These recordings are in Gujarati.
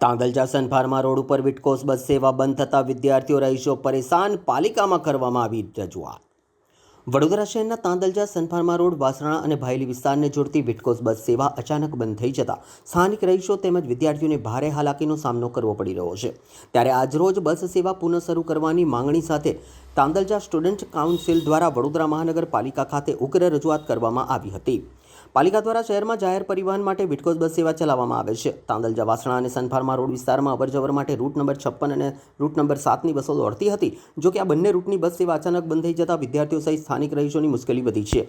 તાંદલજા સનફાર્મા રોડ ઉપર વિટકોસ બસ સેવા બંધ થતાં વિદ્યાર્થીઓ રહીશો પરેશાન, પાલિકામાં કરવામાં આવી રજૂઆત। વડોદરા શહેરના તાંદલજા સનફાર્મા રોડ વાસણા અને ભાયલી વિસ્તારને જોડતી વિટકોસ બસ સેવા અચાનક બંધ થઈ જતાં સ્થાનિક રહીશો તેમજ વિદ્યાર્થીઓને ભારે હાલાકીનો સામનો કરવો પડી રહ્યો છે। ત્યારે આજરોજ બસ સેવા પુનઃ શરૂ કરવાની માંગણી સાથે તાંદલજા સ્ટુડન્ટ કાઉન્સિલ દ્વારા વડોદરા મહાનગરપાલિકા ખાતે ઉગ્ર રજૂઆત કરવામાં આવી હતી। પાલિકા દ્વારા શહેરમાં જાહેર પરિવહન માટે વિટકોસ બસ સેવા ચલાવવામાં આવે છે। તાંદલજા વાસણા અને સનફાર્મા રોડ વિસ્તારમાં અવરજવર માટે રૂટ નંબર 56 અને રૂટ નંબર 7ની બસો દોડતી હતી। જો કે આ બંને રૂટની બસ સેવા અચાનક બંધ થઈ જતાં વિદ્યાર્થીઓ સહિત સ્થાનિક રહીશોની મુશ્કેલી વધી છે।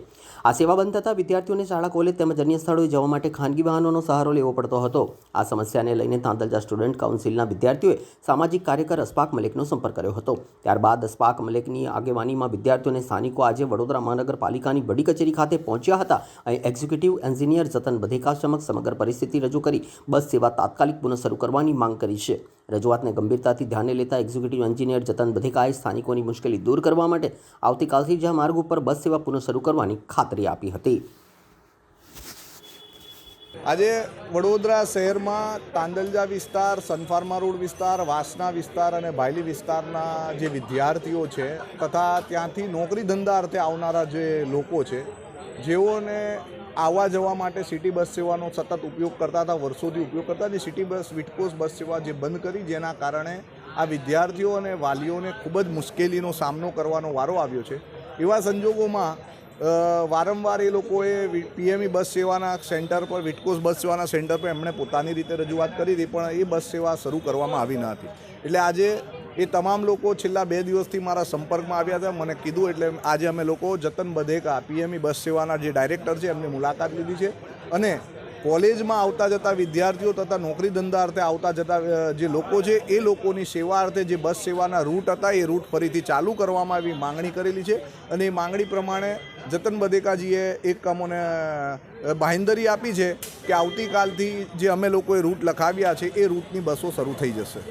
આ સેવા બંધ થતાં વિદ્યાર્થીઓને શાળા, કોલેજ તેમજ અન્ય સ્થળોએ જવા માટે ખાનગી વાહનોનો સહારો લેવો પડતો હતો। આ સમસ્યાને લઈને તાંદલજા સ્ટુડન્ટ કાઉન્સિલના વિદ્યાર્થીઓએ સામાજિક કાર્યકર અશફાક મલેકનો સંપર્ક કર્યો હતો। ત્યારબાદ અશફાક મલેકની આગેવાનીમાં વિદ્યાર્થીઓ અને સ્થાનિકો આજે વડોદરા મહાનગરપાલિકાની વડી કચેરી ખાતે પહોંચ્યા હતા। અહીં એક્ઝિક્યુટિવ એન્જિનિયર જતન બધેકા સમક્ષ સમગ્ર પરિસ્થિતિ રજૂ કરી બસ સેવા તાત્કાલિક પુનઃ શરૂ કરવાની માંગ કરી છે। રજૂઆતને ગંભીરતાથી ધ્યાને લેતા એક્ઝિક્યુટિવ એન્જિનિયર જતન બધેકાએ સ્થાનિકોની મુશ્કેલી દૂર કરવા માટે આવતીકાલથી જ આ માર્ગ ઉપર બસ સેવા પુનઃ શરૂ કરવાની ખાતરી આપી હતી। આજે વડોદરા શહેરમાં તાંદલજા વિસ્તાર, સનફાર્મા રોડ વિસ્તાર, વાસણા વિસ્તાર અને ભાયલી વિસ્તારના જે વિદ્યાર્થીઓ છે તથા ત્યાંથી નોકરી ધંધા અર્થે આવનારા જે લોકો છે, જેઓને આવવા જવા માટે સિટી બસ સેવાનો સતત ઉપયોગ કરતા હતા, વર્ષોથી ઉપયોગ કરતા, જે સિટી બસ વિટકોસ બસ સેવા જે બંધ કરી, જેના કારણે આ વિદ્યાર્થીઓ અને વાલીઓને ખૂબ જ મુશ્કેલીનો સામનો કરવાનો વારો આવ્યો છે। એવા સંજોગોમાં વારંવાર એ લોકોએ પીએમઈ બસ સેવાના સેન્ટર પર, વિટકોસ બસ સેવાના સેન્ટર પર એમણે પોતાની રીતે રજૂઆત કરી હતી, પણ એ બસ સેવા શરૂ કરવામાં આવી ન હતી। એટલે આજે એ તમામ લોકો છેલ્લા 2 દિવસથી મારા સંપર્કમાં આવ્યા હતા, મને કીધું, એટલે આજે અમે લોકો જતન બધેકા પીએમઈ બસ સેવાના જે ડાયરેક્ટર છે એમની મુલાકાત લીધી છે અને કોલેજમાં આવતા જતા વિદ્યાર્થીઓ તથા નોકરી ધંધા અર્થે આવતા જતા જે લોકો છે એ લોકોની સેવા અર્થે જે બસ સેવાના રૂટ હતા એ રૂટ ફરીથી ચાલુ કરવામાં આવી માંગણી કરેલી છે અને એ માંગણી પ્રમાણે જતન બધેકાજીએ એક અમોને બાંહેધરી આપી છે કે આવતીકાલથી જે અમે લોકોએ રૂટ લખાવ્યા છે એ રૂટની બસો શરૂ થઈ જશે।